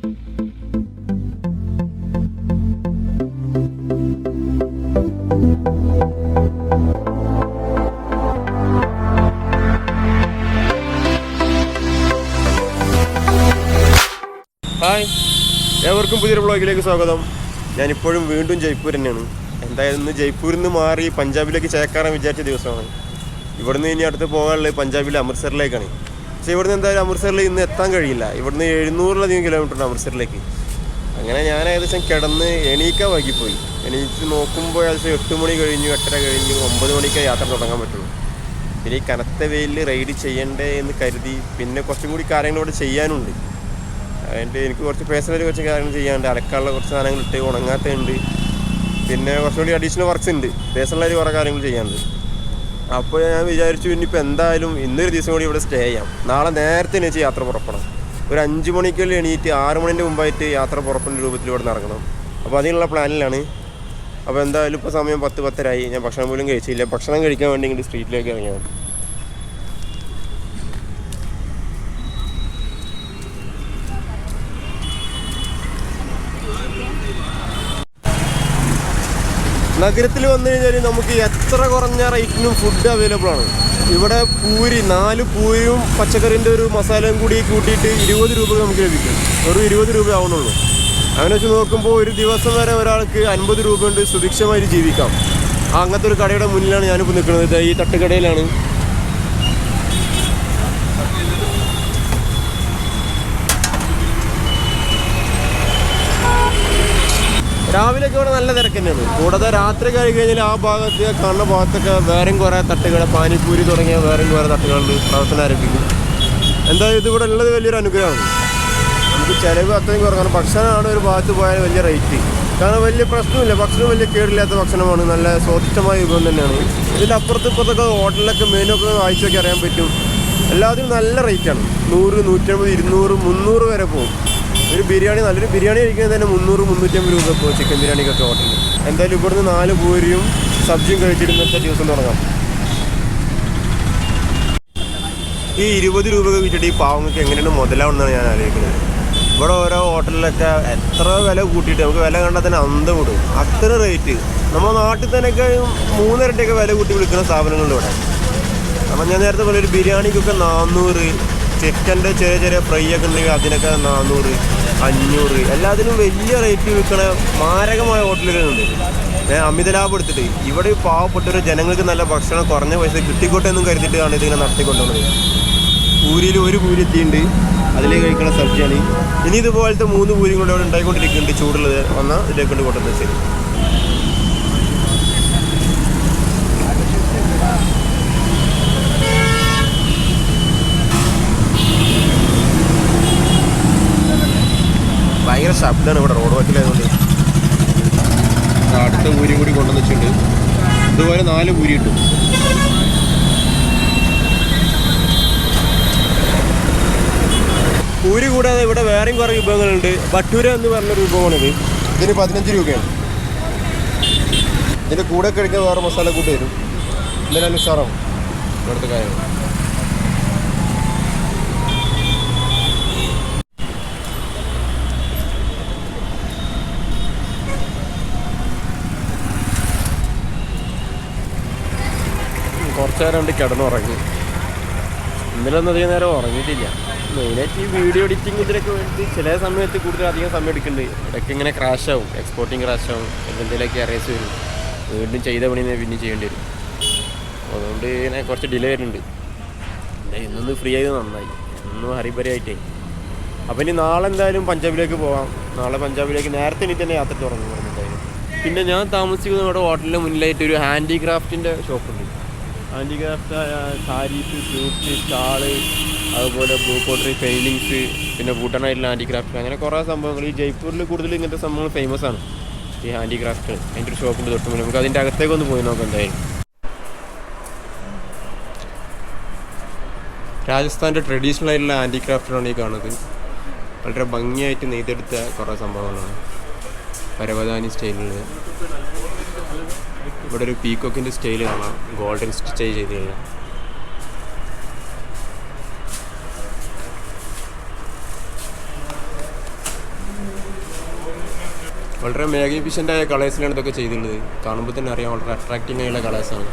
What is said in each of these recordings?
Hi, ഏവർക്കും പുതിയൊരു വ്ളോഗിലേക്ക് സ്വാഗതം. ഞാനിപ്പോഴും വീണ്ടും ജയ്പൂർ തന്നെയാണ്. എന്തായാലും ഇന്ന് ജയ്പൂരിൽ നിന്ന് മാറി പഞ്ചാബിലേക്ക് ചേക്കാറാൻ വിചാരിച്ച ദിവസമാണ്. ഇവിടുന്ന് ഇനി അടുത്ത് പോകാനുള്ളത് പഞ്ചാബിലെ അമൃത്സറിലേക്കാണ്. പക്ഷേ ഇവിടുന്ന് എന്തായാലും അമൃത്സറിൽ ഇന്ന് എത്താൻ കഴിയില്ല. ഇവിടുന്ന് 700-ലധികം കിലോമീറ്റർ ഉണ്ട് അമൃത്സറിലേക്ക്. അങ്ങനെ ഞാൻ ഏകദേശം കിടന്ന് എണീക്കാൻ വൈകിപ്പോയി. എണീറ്റ് നോക്കുമ്പോൾ ഏകദേശം 8 മണി കഴിഞ്ഞു, 8:30 കഴിഞ്ഞു, 9 മണിക്ക് യാത്ര തുടങ്ങാൻ പറ്റുള്ളൂ. പിന്നെ ഈ കനത്ത വെയിലിൽ റൈഡ് ചെയ്യണ്ടേ എന്ന് കരുതി പിന്നെ കുറച്ചും കൂടി കാര്യങ്ങൾ ഇവിടെ ചെയ്യാനുണ്ട്. അതിൻ്റെ എനിക്ക് കുറച്ച് പേഴ്സണലി കുറച്ച് കാര്യങ്ങൾ ചെയ്യാനുണ്ട്. അലക്കാനുള്ള കുറച്ച് സാധനങ്ങളിട്ട് ഉണങ്ങാത്തതുണ്ട്. പിന്നെ കുറച്ചുകൂടി അഡീഷണൽ വർക്ക്സ് ഉണ്ട്. പേഴ്സണലായിട്ട് കുറേ കാര്യങ്ങൾ ചെയ്യാനുണ്ട്. അപ്പോൾ ഞാൻ വിചാരിച്ചു ഇനിയിപ്പോൾ എന്തായാലും ഇന്നൊരു ദിവസം കൂടി ഇവിടെ സ്റ്റേ ചെയ്യാം. നാളെ നേരത്തെ എണീച്ച് യാത്ര പുറപ്പെടണം. ഒരു 5 മണിക്കുള്ളിൽ എണീറ്റ് 6 മണിൻ്റെ മുമ്പായിട്ട് യാത്ര പുറപ്പെടുന്ന രൂപത്തിൽ ഇവിടെ നടക്കണം. അപ്പോൾ അതിനുള്ള പ്ലാനിലാണ്. അപ്പോൾ എന്തായാലും ഇപ്പോൾ സമയം 10-10:30 ഞാൻ ഭക്ഷണം പോലും കഴിച്ചില്ല. ഭക്ഷണം കഴിക്കാൻ വേണ്ടി ഇങ്ങോട്ട് സ്ട്രീറ്റിലേക്ക് ഇറങ്ങിയാണ്. നഗരത്തിൽ വന്നു കഴിഞ്ഞാൽ നമുക്ക് എത്ര കുറഞ്ഞ റേറ്റിനും ഫുഡ് അവൈലബിൾ ആണ്. ഇവിടെ 4 പൂരിയും പച്ചക്കറിൻ്റെ ഒരു മസാലയും കൂടി കൂട്ടിയിട്ട് 20 രൂപ നമുക്ക് ലഭിക്കും. ഒരു 20 രൂപ ആവുന്നുള്ളൂ. അങ്ങനെ വെച്ച് നോക്കുമ്പോൾ ഒരു ദിവസം വരെ ഒരാൾക്ക് 50 രൂപ കൊണ്ട് സുഭിക്ഷമായിട്ട് ജീവിക്കാം. അങ്ങനത്തെ ഒരു കടയുടെ മുന്നിലാണ് ഞാനിപ്പോൾ നിൽക്കുന്നത്. ഈ തട്ടുകടയിലാണ്. രാവിലെയൊക്കെ ഇവിടെ നല്ല തിരക്ക് തന്നെയാണ്. കൂടാതെ രാത്രി കഴിഞ്ഞാൽ ആ ഭാഗത്ത് കാണുന്ന ഭാഗത്തൊക്കെ വേറെയും കുറേ തട്ടുകൾ, പാനിപ്പൂരി തുടങ്ങിയ വേറെയും കുറേ തട്ടുകളുണ്ട്, പ്രവർത്തനം ആരംഭിക്കും. എന്തായാലും ഇതിവിടെ ഉള്ളത് വലിയൊരു അനുഗ്രഹമാണ്. നമുക്ക് ചിലവ് അത്രയും കുറക്കണം. ഭക്ഷണമാണ് ഒരു ഭാഗത്ത് പോയാൽ വലിയ റേറ്റ്. കാരണം വലിയ പ്രശ്നമില്ല, ഭക്ഷണം വലിയ കേടില്ലാത്ത ഭക്ഷണമാണ്. നല്ല സ്വാദിഷ്ടമായ വിഭവം തന്നെയാണ്. ഇതിൻ്റെ ഇപ്പുറത്തൊക്കെ ഹോട്ടലിലൊക്കെ മെനു ഒക്കെ വായിച്ചൊക്കെ അറിയാൻ പറ്റും. എല്ലാത്തിനും നല്ല റേറ്റാണ്. 100, 150, 200, 300 വരെ പോകും. ഒരു ബിരിയാണി, നല്ലൊരു ബിരിയാണി കഴിക്കുന്നത് തന്നെ 300-350 രൂപ ഇപ്പോൾ ചിക്കൻ ബിരിയാണിക്കൊക്കെ ഹോട്ടലിൽ. എന്തായാലും ഇവിടുന്ന് 4 പൂരിയും സബ്ജിയും കഴിച്ചിട്ട് ഇന്നത്തെ ദിവസം തുടങ്ങാം. ഈ 20 രൂപ വെച്ചിട്ട് ഈ പാവങ്ങൾക്ക് എങ്ങനെയാണ് മുതലാവുന്നതാണ് ഞാൻ ആലോചിക്കുന്നത്. ഇവിടെ ഓരോ ഹോട്ടലിലൊക്കെ എത്ര വില കൂട്ടിയിട്ട് നമുക്ക് വില കണ്ടാൽ തന്നെ അന്തം വിടും. അത്ര റേറ്റ്. നമ്മുടെ നാട്ടിൽ തന്നെയൊക്കെ 3 ഇരട്ടിയൊക്കെ വില കൂട്ടി വിളിക്കുന്ന സ്ഥാപനങ്ങളുണ്ട് ഇവിടെ. അപ്പം ഞാൻ നേരത്തെ പോലെ ഒരു ബിരിയാണിക്കൊക്കെ 400, ചിക്കൻ്റെ ചെറിയ ഫ്രൈ ഒക്കെ ഉണ്ടെങ്കിൽ അതിനൊക്കെ 400, 500, എല്ലാത്തിനും വലിയ റേറ്റ് വിൽക്കണ മാരകമായ ഹോട്ടലുകളുണ്ട്. അമിത ലാഭം എടുത്തിട്ട് ഇവിടെ പാവപ്പെട്ടൊരു ജനങ്ങൾക്ക് നല്ല ഭക്ഷണം കുറഞ്ഞ പൈസ കിട്ടിക്കോട്ടെ എന്നും കരുതിയിട്ടാണ് ഇതിങ്ങനെ നടത്തിക്കൊണ്ടുവന്നത്. പൂരിയിൽ 1 പൂരി എത്തിയിട്ടുണ്ട്. അതിലേക്ക് കഴിക്കുന്ന സബ്ജിയാണ്. ഇനി ഇതുപോലത്തെ 3 പൂരിയും കൂടെ അവിടെ ഉണ്ടായിക്കൊണ്ടിരിക്കുന്നുണ്ട്. ചൂടുള്ളത് വന്നാൽ ഇതിലേക്ക് കൊണ്ട് കൊണ്ടുവന്നത്. ശരി, ഭയങ്കര ശബ്ദമാണ് ഇവിടെ റോഡ് വക്കിലായതുകൊണ്ട്. അടുത്ത പൂരി കൂടി കൊണ്ടുവന്ന് വെച്ചിട്ടുണ്ട്. ഇതുപോലെ 4 പൂരി കിട്ടും. പൂരി കൂടാതെ ഇവിടെ വേറെയും കുറേ വിഭവങ്ങളുണ്ട്. ഭട്ടൂര എന്ന് പറഞ്ഞൊരു വിഭവമാണിത്. ഇതിന് 15 രൂപയാണ്. ഇതിൻ്റെ കൂടെ കഴിക്കാൻ വേറെ മസാല കൂട്ടി വരും. ഇതിനാലും ഉഷാറാവും ഇവിടുത്തെ കാര്യം. കുറച്ച് നേരം കൊണ്ട് കിടന്നുറങ്ങി. ഇന്നലെ ഒന്നും അധികം നേരം ഉറങ്ങിയിട്ടില്ല. മെയിനായിട്ട് ഈ വീഡിയോ എഡിറ്റിംഗ് ഇതിനൊക്കെ വേണ്ടി ചില സമയത്ത് കൂടുതൽ അധികം സമയം എടുക്കുന്നുണ്ട്. ഇടയ്ക്ക് ഇങ്ങനെ ക്രാഷാവും, എക്സ്പോർട്ടിങ് ക്രാഷാവും, എന്തെങ്കിലുമൊക്കെ അറേസ് വരും. വീണ്ടും ചെയ്ത പണി പിന്നെ ചെയ്യേണ്ടി വരും. അതുകൊണ്ട് ഇങ്ങനെ കുറച്ച് ഡിലേ വരുന്നുണ്ട്. ഇന്നൊന്ന് ഫ്രീ ആയത് നന്നായി, ഇന്നും ഹരിബരിയായിട്ടേ. അപ്പോൾ ഇനി നാളെ എന്തായാലും പഞ്ചാബിലേക്ക് പോകാം. നാളെ പഞ്ചാബിലേക്ക് നേരത്തെ ഇനി തന്നെ യാത്ര തുടങ്ങും എന്തായാലും. പിന്നെ ഞാൻ താമസിക്കുന്ന ഇവിടെ ഹോട്ടലിൻ്റെ മുന്നിലായിട്ട് ഒരു ഹാൻഡിക്രാഫ്റ്റിൻ്റെ ഷോപ്പുണ്ട്. ഹാൻഡിക്രാഫ്റ്റ് സാരീസ്, ഫ്രൂട്ട്സ്, ഷാള്, അതുപോലെ ബ്ലൂ പോട്ടറി, പെയിൻറ്റിങ്സ്, പിന്നെ ഭൂട്ടാനായിട്ടുള്ള ഹാൻഡിക്രാഫ്റ്റ്, അങ്ങനെ കുറേ സംഭവങ്ങൾ. ഈ ജയ്പൂരിൽ കൂടുതൽ ഇങ്ങനത്തെ സംഭവങ്ങൾ ഫേമസ് ആണ്, ഈ ഹാൻഡിക്രാഫ്റ്റ്. അതിൻ്റെ ഒരു ഷോപ്പുണ്ട് തൊട്ട് മുന്നേ. നമുക്ക് അതിൻ്റെ അകത്തേക്കൊന്ന് പോയി നോക്കാം എന്തായാലും. രാജസ്ഥാൻ്റെ ട്രഡീഷണൽ ആയിട്ടുള്ള ഹാൻഡിക്രാഫ്റ്റാണ് ഈ കാണുന്നത്. വളരെ ഭംഗിയായിട്ട് നെയ്തെടുത്ത കുറേ സംഭവങ്ങളാണ്. പരവതാനി സ്റ്റൈലിൽ. ഇവിടെ ഒരു പീക്കോക്കിൻ്റെ സ്റ്റൈൽ കാണാം, ഗോൾഡൻ സ്റ്റിച്ച് ചെയ്തിട്ടുള്ള. വളരെ മാഗ്നിഫിഷ്യൻ്റായ കളേഴ്സിലാണ് ഇതൊക്കെ ചെയ്തിട്ടുള്ളത്. കാണുമ്പോൾ തന്നെ അറിയാം വളരെ അട്രാക്റ്റിംഗ് ആയുള്ള കളേഴ്സാണ്.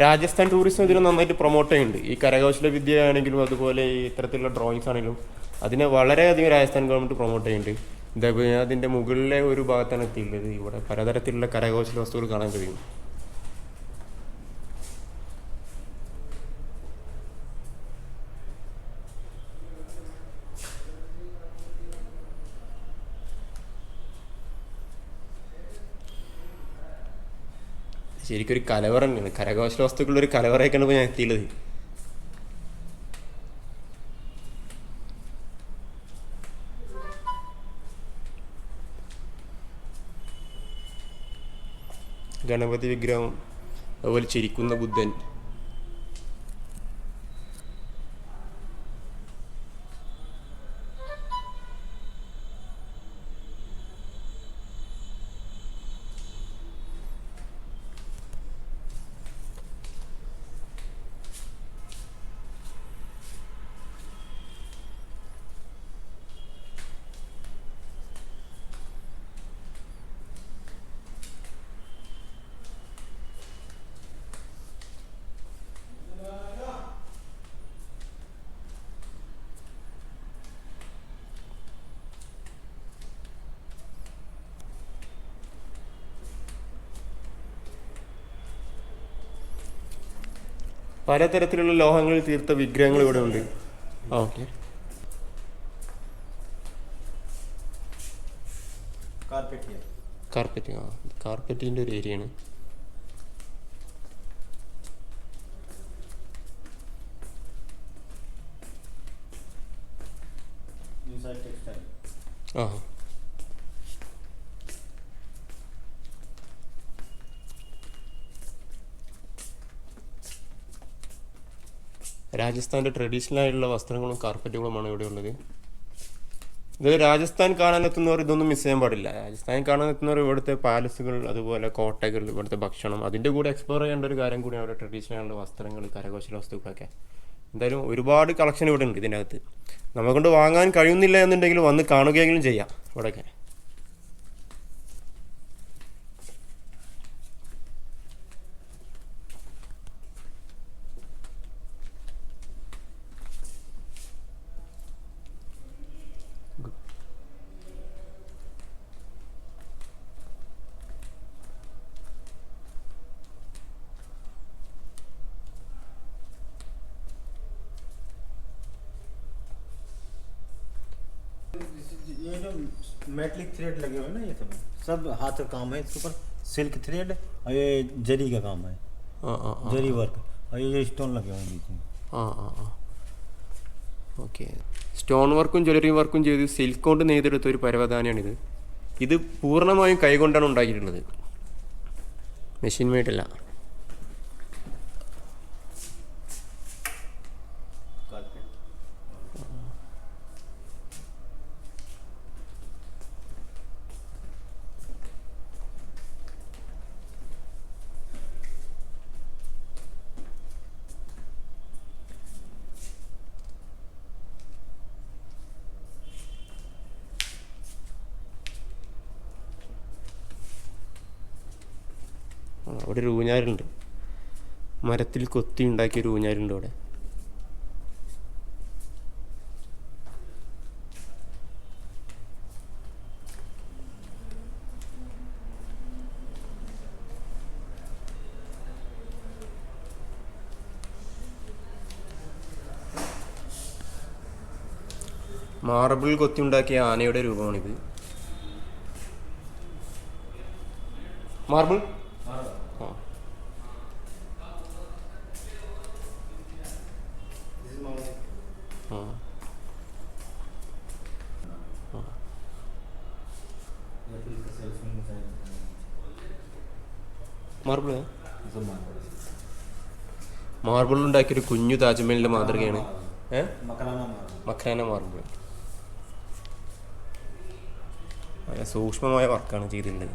രാജസ്ഥാൻ ടൂറിസം ഇതിനെ നന്നായിട്ട് പ്രൊമോട്ട് ചെയ്യുന്നുണ്ട്. ഈ കരകൗശല വിദ്യ ആണെങ്കിലും അതുപോലെ ഈ ഇത്തരത്തിലുള്ള ഡ്രോയിങ്സ് ആണെങ്കിലും അതിനെ വളരെയധികം രാജസ്ഥാൻ ഗവൺമെൻറ് പ്രൊമോട്ട് ചെയ്യുന്നുണ്ട്. ഇതേപോലെ അതിൻ്റെ മുകളിലെ ഒരു ഭാഗത്താണ് എത്തിയിട്ടുള്ളത്. ഇവിടെ പലതരത്തിലുള്ള കരകൗശല വസ്തുക്കൾ കാണാൻ കഴിയും. ശരിക്കും ഒരു കലവറ തന്നെയാണ്, കരകൗശല വസ്തുക്കളുടെ ഒരു കലവറയൊക്കെയാണ് ഇപ്പോൾ ഞാൻ എത്തിയുള്ളത്. ഗണപതി വിഗ്രഹം, അതുപോലെ ചിരിക്കുന്ന ബുദ്ധൻ. പലതരത്തിലുള്ള ലോഹങ്ങളിൽ തീർത്ത വിഗ്രഹങ്ങൾ ഇവിടെ ഉണ്ട്. Okay, carpet. കാർപ്പറ്റിൻ്റെ ഒരു ഏരിയയാണ്. ആ, രാജസ്ഥാൻ്റെ ട്രഡീഷണൽ ആയിട്ടുള്ള വസ്ത്രങ്ങളും കാർപ്പറ്റുകളുമാണ് ഇവിടെ ഉള്ളത്. ഇത് രാജസ്ഥാൻ കാണാനെത്തുന്നവർ ഇതൊന്നും മിസ് ചെയ്യാൻ പാടില്ല. രാജസ്ഥാൻ കാണാനെത്തുന്നവർ ഇവിടുത്തെ പാലസുകൾ, അതുപോലെ കോട്ടകൾ, ഇവിടുത്തെ ഭക്ഷണം, അതിൻ്റെ കൂടെ എക്സ്പ്ലോർ ചെയ്യേണ്ട ഒരു കാര്യം കൂടി അവരുടെ ട്രഡീഷണൽ ആയിട്ടുള്ള വസ്ത്രങ്ങൾ, കരകൗശല വസ്തുക്കളൊക്കെ. എന്തായാലും ഒരുപാട് കളക്ഷൻ ഇവിടെ ഉണ്ട് ഇതിൻ്റെ അകത്ത്. നമ്മളെ വാങ്ങാൻ കഴിയുന്നില്ല എന്നുണ്ടെങ്കിൽ വന്ന് കാണുകയെങ്കിലും ചെയ്യാം ഇവിടെയൊക്കെ. ये जो मेटलिक थ्रेड लगे हुए हैं ना, ये सब हाथ का काम है. इसके ऊपर सिल्क थ्रेड और ये जरी का काम है, जरी वर्क, और ये स्टोन लगे हुए हैं नीचे. ഓക്കെ, സ്റ്റോൺ വർക്കും ജ്വല്ലറി വർക്കും ചെയ്ത് സിൽക്ക് കൊണ്ട് നെയ്തെടുത്ത ഒരു പരവതാനിയാണിത്. ഇത് പൂർണ്ണമായും കൈകൊണ്ടാണ് ഉണ്ടാക്കിയിട്ടുള്ളത്, മെഷീൻ മെയ്ഡല്ല. അവിടെ ഒരു ഊഞ്ഞാലുണ്ട്, മരത്തിൽ കൊത്തി ഉണ്ടാക്കിയൊരു ഊഞ്ഞാലുണ്ട് അവിടെ. മാർബിൾ കൊത്തി ഉണ്ടാക്കിയ ആനയുടെ രൂപമാണിത്. മാർബിൾ मार्बल है, മാർബിൾ ഉണ്ടാക്കിയൊരു കുഞ്ഞു താജ്മഹലിൻ്റെ മാതൃകയാണ്. മക്രാന മാർബിൾ. വളരെ സൂക്ഷ്മമായ വർക്കാണ് ചെയ്തിട്ടുള്ളത്.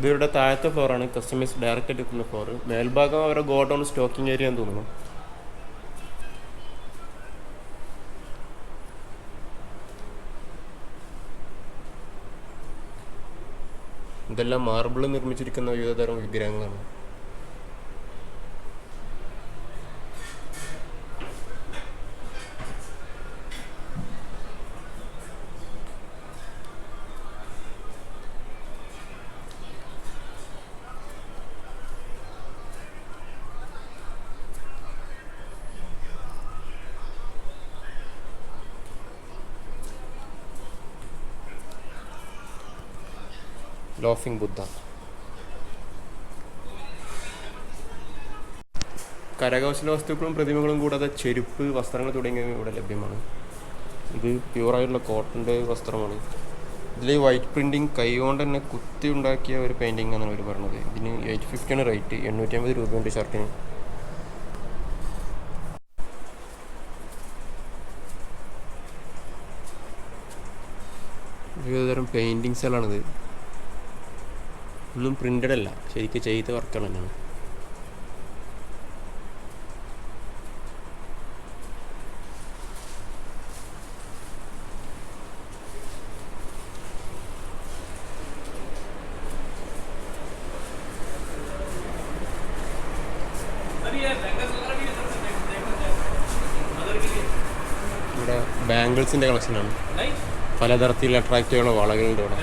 ഇതിവരുടെ താഴത്തെ ഫ്ലോറാണ്, കസ്റ്റമേഴ്സ് ഡയറക്റ്റ് എടുക്കുന്ന ഫ്ലോർ. മേൽഭാഗം അവരുടെ ഗോഡൗൺ സ്റ്റോക്കിംഗ് ഏരിയ എന്ന് തോന്നുന്നു. ഇതെല്ലാം മാർബിൾ നിർമ്മിച്ചിരിക്കുന്ന വിവിധതരം വിഗ്രഹങ്ങളാണ്. ലോഫിംഗ് ബുദ്ധ. കരകൗശല വസ്തുക്കളും പ്രതിമകളും കൂടാതെ ചെരുപ്പ്, വസ്ത്രങ്ങൾ തുടങ്ങിയവ ഇവിടെ ലഭ്യമാണ്. ഇത് പ്യൂറായിട്ടുള്ള കോട്ടൻ്റെ വസ്ത്രമാണ്. ഇതിൽ വൈറ്റ് പ്രിൻറ്റിങ് കൈകൊണ്ട് തന്നെ കുത്തി ഉണ്ടാക്കിയ ഒരു പെയിൻറ്റിങ് എന്നാണ് അവർ പറഞ്ഞത്. ഇതിന് 850 റേറ്റ്, 850 രൂപയുണ്ട് ഷർട്ടിന്. വിവിധതരം പെയിൻറ്റിങ്സുകളാണിത്. ഒന്നും പ്രിൻ്റഡ് അല്ല, ശരിക്കും ചെയ്ത വർക്കുകൾ തന്നെയാണ്. ഇവിടെ ബാംഗിൾസിൻ്റെ കളക്ഷനാണ്. പലതരത്തിലുള്ള അട്രാക്റ്റീവുള്ള വളകളുണ്ട് ഇവിടെ.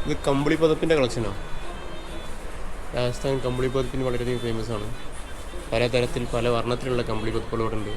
ഇത് കമ്പിളി പതപ്പിൻ്റെ കളക്ഷനാണ്. രാജസ്ഥാൻ കമ്പിളി പതപ്പിന് വളരെയധികം ഫേമസ് ആണ്. പലതരത്തിൽ പല വർണ്ണത്തിലുള്ള കമ്പിളി പതപ്പുകൾ ഇവിടെ ഉണ്ട്.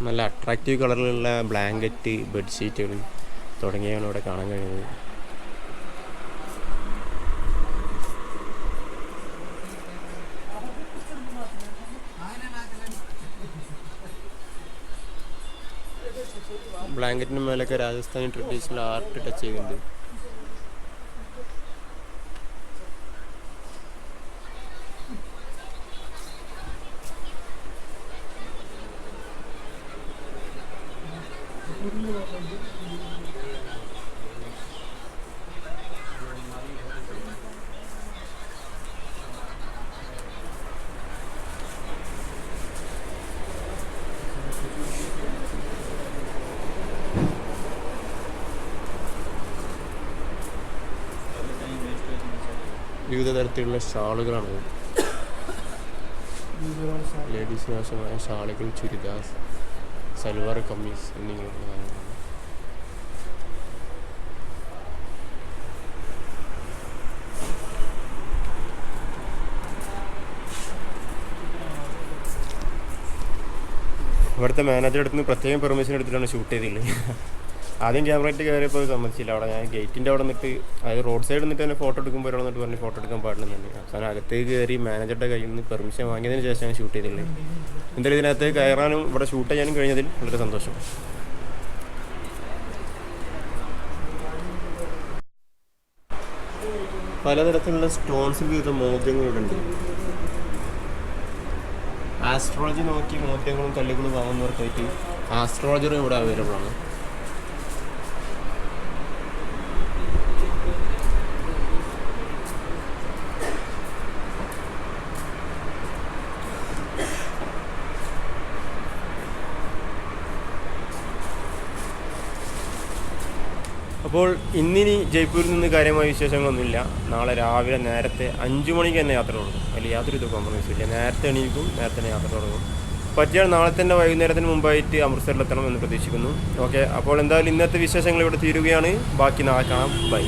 നല്ല അട്രാക്റ്റീവ് കളറിലുള്ള ബ്ലാങ്കറ്റ്, ബെഡ്ഷീറ്റുകൾ തുടങ്ങിയവയാണ് ഇവിടെ കാണാൻ കഴിയുന്നത്. ബ്ലാങ്കറ്റിന് മേലൊക്കെ രാജസ്ഥാനി ട്രഡീഷണൽ ആർട്ട് ടച്ച് ചെയ്യുന്നുണ്ട്. വിവിധ തരത്തിലുള്ള ഷാളുകളാണ്. ലേഡീസിന് ആവശ്യമായ ഷാളുകൾ, ചുരിദാർ, സൽവാർ കമ്മീസ് എന്നിങ്ങനെയുള്ള കാര്യങ്ങളാണ്. ഇവിടുത്തെ മാനേജർ അടുത്ത് നിന്ന് പ്രത്യേകം പെർമിഷൻ എടുത്തിട്ടാണ് ഷൂട്ട് ചെയ്തിട്ടുള്ളത്. ആദ്യം ക്യാമറയിട്ട് കയറിയപ്പോൾ സമ്മതിച്ചില്ല. അവിടെ ഞാൻ ഗേറ്റിൻ്റെ അവിടെ നിന്നിട്ട്, അതായത് റോഡ് സൈഡിൽ നിന്നിട്ട് തന്നെ ഫോട്ടോ എടുക്കുമ്പോൾ ഒരാൾ എന്നിട്ട് പറഞ്ഞ് ഫോട്ടോ എടുക്കാൻ പാടില്ലെന്നുണ്ട്. അവസാനം അകത്തേക്ക് കയറി മാനേജറുടെ കയ്യിൽ നിന്ന് പെർമിഷൻ വാങ്ങിയതിന് ശേഷമാണ് ഷൂട്ട് ചെയ്തിട്ടുള്ളത്. എന്തായാലും ഇതിനകത്ത് കയറാനും ഇവിടെ ഷൂട്ട് ചെയ്യാനും കഴിഞ്ഞതിൽ വളരെ സന്തോഷം. പലതരത്തിലുള്ള സ്റ്റോൺസിൽ ചെയ്ത മോതിരങ്ങളിവിടെ ഉണ്ട്. ആസ്ട്രോളജി നോക്കി മോതിരങ്ങളും കല്ലുകളും വാങ്ങുന്നവർക്കായിട്ട് ആസ്ട്രോളജറും ഇവിടെ അവൈലബിൾ ആണ്. അപ്പോൾ ഇന്നിനി ജയ്പൂരിൽ നിന്ന് കാര്യമായ വിശേഷങ്ങളൊന്നുമില്ല. നാളെ രാവിലെ നേരത്തെ 5 മണിക്ക് തന്നെ യാത്ര തുടങ്ങും. അതിൽ യാതൊരു കോംപ്രമൈസും ഇല്ല. നേരത്തെ എണീക്കും, നേരത്തെ തന്നെ യാത്ര തുടങ്ങും. പറ്റിയാൽ നാളെ തന്നെ വൈകുന്നേരത്തിന് മുമ്പായിട്ട് അമൃത്സറിലെത്തണം എന്ന് പ്രതീക്ഷിക്കുന്നു. ഓക്കെ, അപ്പോൾ എന്തായാലും ഇന്നത്തെ വിശേഷങ്ങൾ ഇവിടെ തീരുകയാണ്. ബാക്കി നാളെ കാണാം. ബൈ.